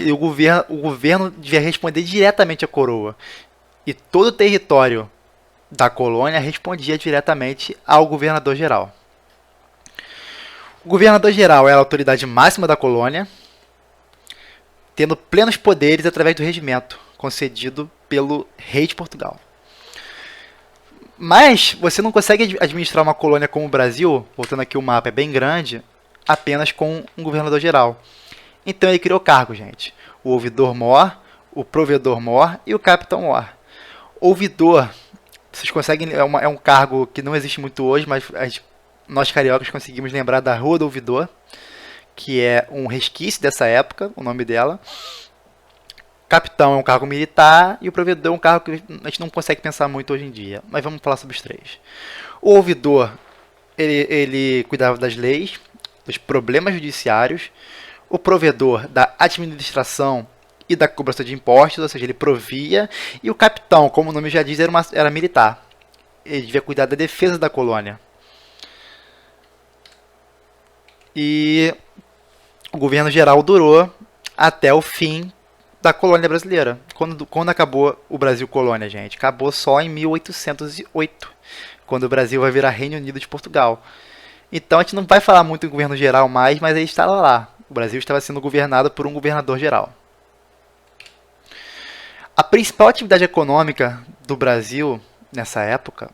E o governo devia responder diretamente à coroa. E todo o território da colônia respondia diretamente ao governador-geral. O governador-geral era a autoridade máxima da colônia, tendo plenos poderes através do regimento concedido pelo rei de Portugal. Mas você não consegue administrar uma colônia como o Brasil, voltando aqui o mapa é bem grande, apenas com um governador-geral. Então ele criou cargos, gente. O ouvidor-mor, o provedor-mor e o capitão-mor. Ouvidor, vocês conseguem, é um cargo que não existe muito hoje, mas nós cariocas conseguimos lembrar da Rua do Ouvidor, que é um resquício dessa época, o nome dela. Capitão é um cargo militar e o provedor é um cargo que a gente não consegue pensar muito hoje em dia. Mas vamos falar sobre os três. O ouvidor, ele cuidava das leis, dos problemas judiciários. O provedor, da administração e da cobrança de impostos, ou seja, ele provia. E o capitão, como o nome já diz, era militar. Ele devia cuidar da defesa da colônia. E o governo geral durou até o fim da colônia brasileira. Quando acabou o Brasil colônia, gente? Acabou só em 1808, quando o Brasil vai virar Reino Unido de Portugal. Então a gente não vai falar muito em governo geral mais, mas ele estava lá. O Brasil estava sendo governado por um governador geral. A principal atividade econômica do Brasil nessa época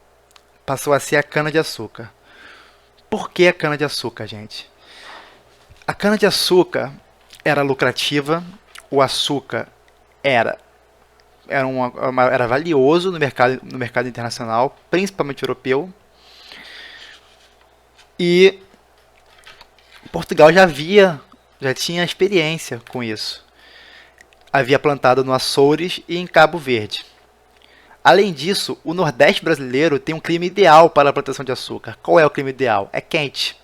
passou a ser a cana-de-açúcar. Por que a cana-de-açúcar, gente? A cana-de-açúcar era lucrativa, o açúcar era valioso no mercado internacional, principalmente europeu, e Portugal já tinha experiência com isso. Havia plantado no Açores e em Cabo Verde. Além disso, o Nordeste brasileiro tem um clima ideal para a plantação de açúcar. Qual é o clima ideal? É quente.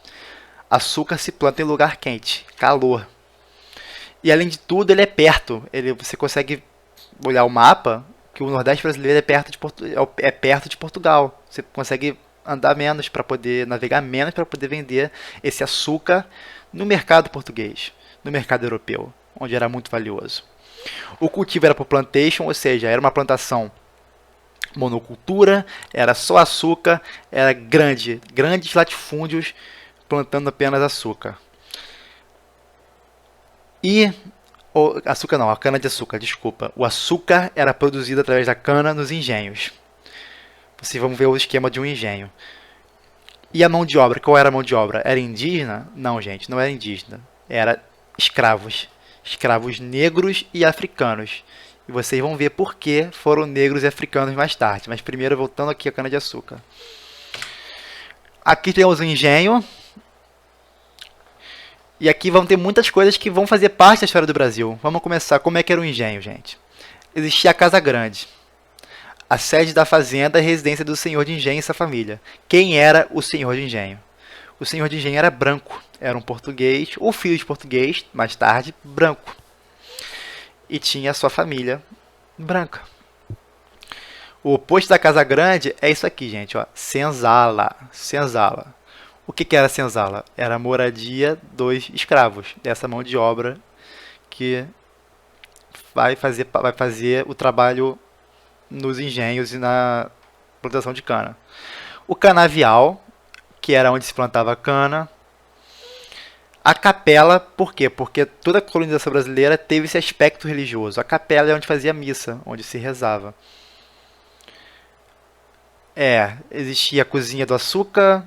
Açúcar se planta em lugar quente, calor. E além de tudo, ele é perto. Você consegue olhar o mapa, que o Nordeste brasileiro é perto de Portugal. Você consegue andar menos para poder navegar menos para poder vender esse açúcar no mercado português, no mercado europeu, onde era muito valioso. O cultivo era por plantation, ou seja, era uma plantação monocultura, era só açúcar, era grandes latifúndios plantando apenas açúcar. E açúcar não, a cana de açúcar, desculpa. O açúcar era produzido através da cana nos engenhos. Vocês vão ver o esquema de um engenho. E a mão de obra, qual era a mão de obra? Era indígena? Não, gente, não era indígena. Era escravos. Escravos negros e africanos. E vocês vão ver por que foram negros e africanos mais tarde. Mas primeiro, voltando aqui a cana de açúcar. Aqui temos o engenho. E aqui vão ter muitas coisas que vão fazer parte da história do Brasil. Vamos começar. Como é que era o engenho, gente? Existia a Casa Grande, a sede da fazenda e residência do senhor de engenho e sua família. Quem era o senhor de engenho? O senhor de engenho era branco. Era um português, ou filho de português, mais tarde, branco. E tinha a sua família branca. O oposto da Casa Grande é isso aqui, gente. Ó. Senzala. Senzala. O que era senzala? Era a moradia dos escravos, dessa mão de obra que vai fazer o trabalho nos engenhos e na plantação de cana. O canavial, que era onde se plantava cana. A capela, por quê? Porque toda a colonização brasileira teve esse aspecto religioso. A capela é onde fazia missa, onde se rezava. Existia a cozinha do açúcar,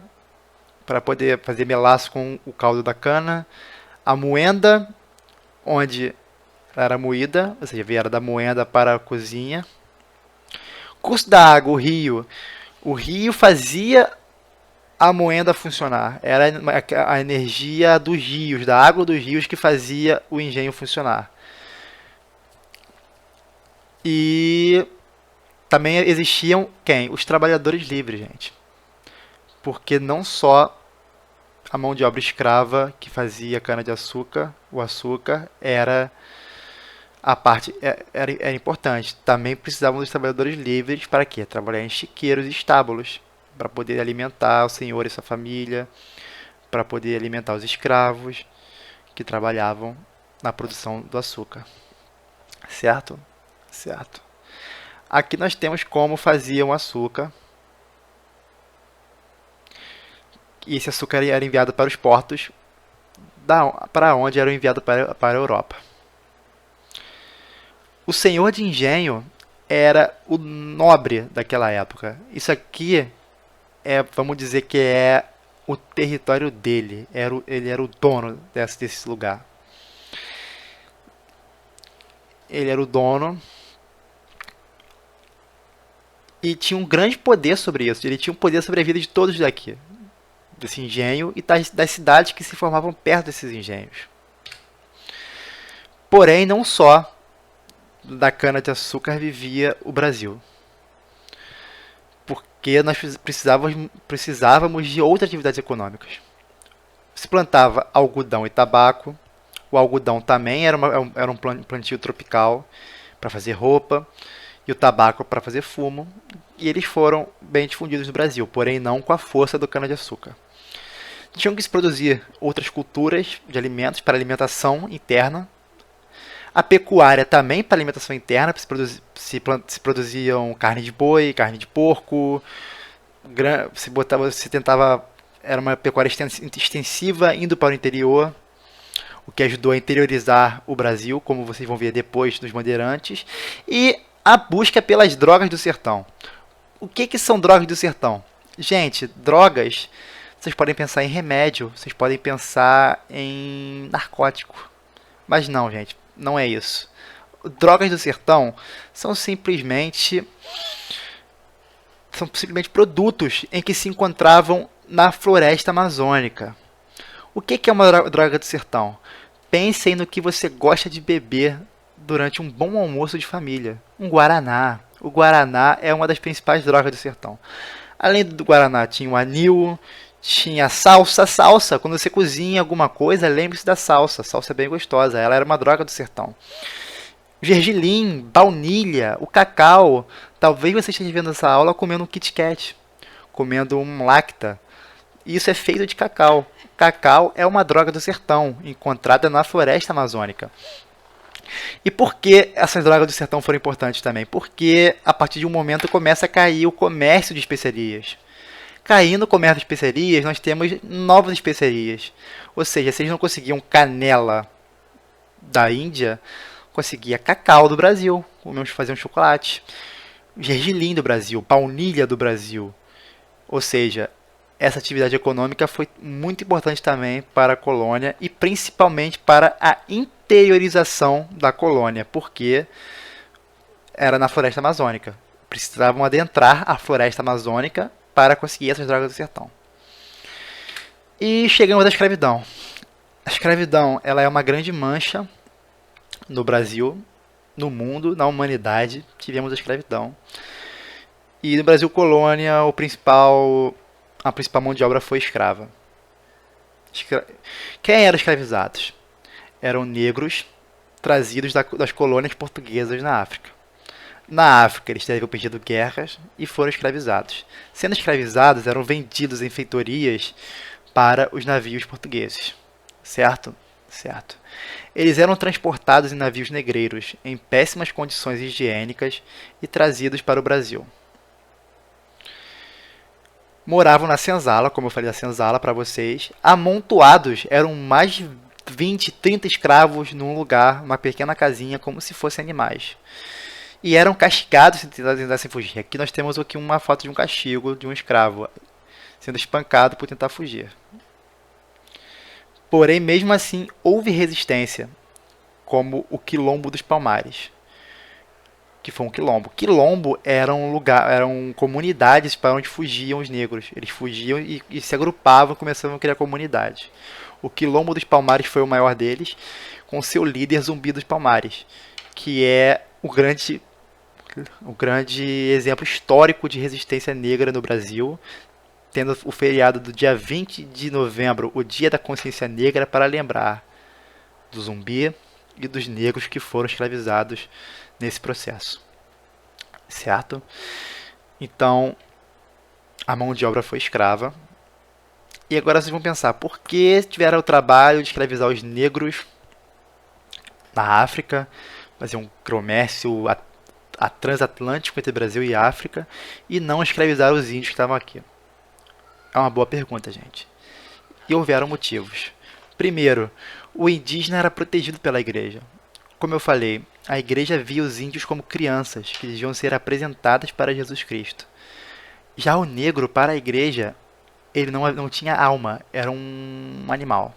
para poder fazer melaço com o caldo da cana. A moenda, onde era moída, ou seja, era da moenda para a cozinha. Curso da água, o rio. O rio fazia a moenda funcionar. Era a energia dos rios, da água dos rios, que fazia o engenho funcionar. E também existiam quem? Os trabalhadores livres, gente. Porque não só a mão de obra escrava que fazia cana-de-açúcar, o açúcar, era a parte era importante. Também precisavam dos trabalhadores livres para quê? Trabalhar em chiqueiros e estábulos, para poder alimentar o senhor e sua família, para poder alimentar os escravos que trabalhavam na produção do açúcar. certo? Certo. Aqui nós temos como faziam açúcar, e esse açúcar era enviado para os portos, para onde era enviado para a Europa. O senhor de engenho era o nobre daquela época. Isso aqui vamos dizer que é o território dele. Ele era o dono desse lugar. Ele era o dono e tinha um grande poder sobre isso. Ele tinha um poder sobre a vida de todos daqui, desse engenho e das cidades que se formavam perto desses engenhos. Porém, não só da cana-de-açúcar vivia o Brasil, porque nós precisávamos de outras atividades econômicas. Se plantava algodão e tabaco. O algodão também era um plantio tropical para fazer roupa, e o tabaco para fazer fumo, e eles foram bem difundidos no Brasil, porém não com a força do cana-de-açúcar. Tinham que se produzir outras culturas de alimentos para alimentação interna. A pecuária também para alimentação interna, se produziam carne de boi, carne de porco, se tentava, era uma pecuária extensiva indo para o interior, o que ajudou a interiorizar o Brasil, como vocês vão ver depois nos Bandeirantes, e a busca pelas drogas do sertão. O que são drogas do sertão? Gente, drogas, vocês podem pensar em remédio, vocês podem pensar em narcótico, mas não, gente, não é isso. Drogas do sertão são simplesmente produtos em que se encontravam na floresta amazônica. O que é uma droga do sertão? Pensem no que você gosta de beber durante um bom almoço de família. Um guaraná. O guaraná é uma das principais drogas do sertão. Além do guaraná, tinha o anil, tinha a salsa. Salsa, quando você cozinha alguma coisa, lembre-se da salsa. Salsa é bem gostosa, ela era uma droga do sertão. O gergelim, baunilha, o cacau. Talvez você esteja vendo essa aula comendo um Kit Kat, comendo um Lacta. Isso é feito de cacau. Cacau é uma droga do sertão, encontrada na floresta amazônica. E por que essas drogas do sertão foram importantes também? Porque a partir de um momento começa a cair o comércio de especiarias. Caindo o comércio de especiarias, nós temos novas especiarias. Ou seja, se eles não conseguiam canela da Índia, conseguia cacau do Brasil. Vamos fazer um chocolate. Gergelim do Brasil, baunilha do Brasil. Ou seja, essa atividade econômica foi muito importante também para a colônia e principalmente para a interiorização da colônia, porque era na floresta amazônica. Precisavam adentrar a floresta amazônica para conseguir essas drogas do sertão. E chegamos à escravidão. A escravidão, ela é uma grande mancha no Brasil, no mundo, na humanidade. Tivemos a escravidão. E no Brasil colônia, a principal mão de obra foi escrava. Quem eram escravizados? Eram negros trazidos das colônias portuguesas na África. Na África, eles teriam perdido guerras e foram escravizados. Sendo escravizados, eram vendidos em feitorias para os navios portugueses. Certo? Certo. Eles eram transportados em navios negreiros, em péssimas condições higiênicas, e trazidos para o Brasil. Moravam na senzala, como eu falei da senzala para vocês, amontoados, eram mais de 20, 30 escravos num lugar, uma pequena casinha, como se fossem animais. E eram castigados se tentassem fugir. Aqui nós temos aqui uma foto de um castigo de um escravo sendo espancado por tentar fugir. Porém, mesmo assim, houve resistência, como o Quilombo dos Palmares, que foi um quilombo. Quilombo eram comunidades para onde fugiam os negros. Eles fugiam e se agrupavam, começavam a criar comunidades. O Quilombo dos Palmares foi o maior deles, com seu líder Zumbi dos Palmares, que é o grande exemplo histórico de resistência negra no Brasil, tendo o feriado do dia 20 de novembro, o Dia da Consciência Negra, para lembrar do Zumbi e dos negros que foram escravizados nesse processo. Certo? Então, a mão de obra foi escrava. E agora vocês vão pensar, por que tiveram o trabalho de escravizar os negros na África? fazer um comércio a transatlântico entre Brasil e África e não escravizar os índios que estavam aqui? É uma boa pergunta, gente. E houveram motivos. Primeiro, o indígena era protegido pela igreja. Como eu falei, a igreja via os índios como crianças que deviam ser apresentadas para Jesus Cristo. Já o negro, para a igreja, ele não tinha alma, era um animal.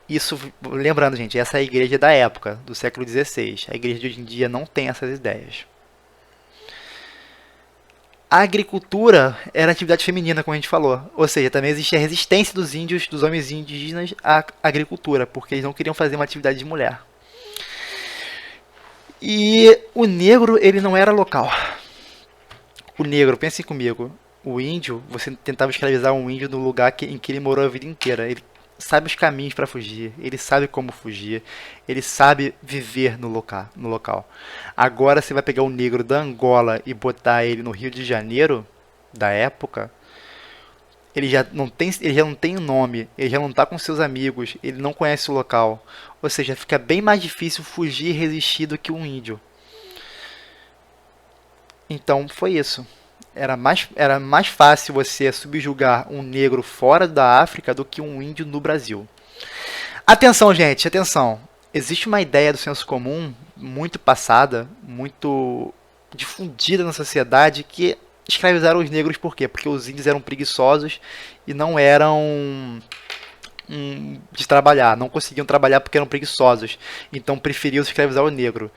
Isso, lembrando, gente, essa é a igreja da época, do século XVI. A igreja de hoje em dia não tem essas ideias. A agricultura era atividade feminina, como a gente falou. Ou seja, também existia a resistência dos índios, dos homens indígenas à agricultura, porque eles não queriam fazer uma atividade de mulher. E o negro, ele não era local. O negro, pensem comigo, o índio, você tentava escravizar um índio no lugar em que ele morou a vida inteira. Ele sabe os caminhos para fugir, ele sabe como fugir, ele sabe viver no local. Agora você vai pegar um negro da Angola e botar ele no Rio de Janeiro, da época, ele já não tem nome, ele já não está com seus amigos, ele não conhece o local. Ou seja, fica bem mais difícil fugir e resistir do que um índio. Então foi isso. Era mais fácil você subjugar um negro fora da África do que um índio no Brasil. Atenção, gente, atenção. Existe uma ideia do senso comum muito passada, muito difundida na sociedade, que escravizaram os negros por quê? Porque os índios eram preguiçosos e não eram de trabalhar, não conseguiam trabalhar porque eram preguiçosos. Então preferiam escravizar o negro.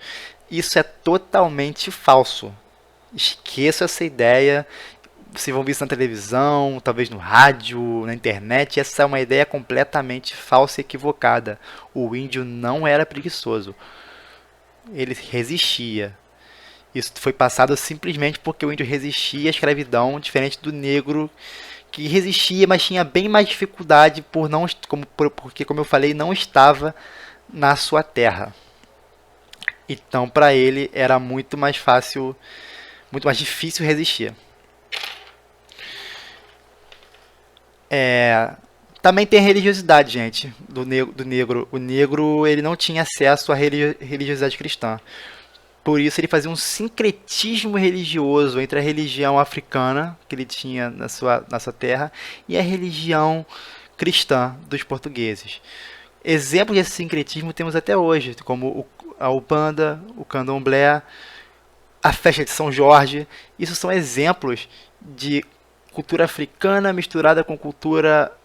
Isso é totalmente falso. Esqueça essa ideia. Vocês vão ver isso na televisão, talvez no rádio, na internet. Essa é uma ideia completamente falsa e equivocada. O índio não era preguiçoso. Ele resistia. Isso foi passado simplesmente porque o índio resistia à escravidão, diferente do negro que resistia, mas tinha bem mais dificuldade porque, como eu falei, não estava na sua terra. Então, para ele era muito mais fácil, muito mais difícil resistir. Também tem a religiosidade, gente, do negro. O negro ele não tinha acesso à religiosidade cristã. Por isso ele fazia um sincretismo religioso entre a religião africana que ele tinha na sua terra e a religião cristã dos portugueses. Exemplos desse sincretismo temos até hoje, como a Umbanda, o Candomblé, a festa de São Jorge. Isso são exemplos de cultura africana misturada com cultura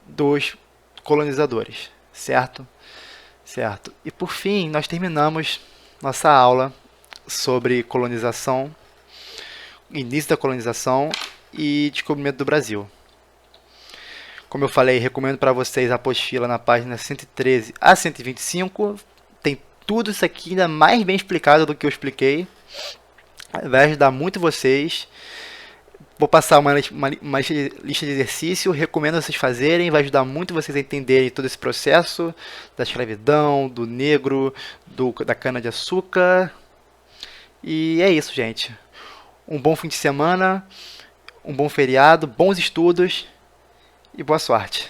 dos colonizadores, certo? Certo. E por fim, nós terminamos nossa aula sobre colonização, início da colonização e descobrimento do Brasil. Como eu falei, recomendo para vocês a apostila na página 113 a 125. Tem tudo isso aqui ainda mais bem explicado do que eu expliquei. Vai ajudar muito vocês. Vou passar uma lista de exercício, recomendo vocês fazerem, vai ajudar muito vocês a entenderem todo esse processo da escravidão, do negro, da cana-de-açúcar. E é isso, gente. Um bom fim de semana, um bom feriado, bons estudos e boa sorte.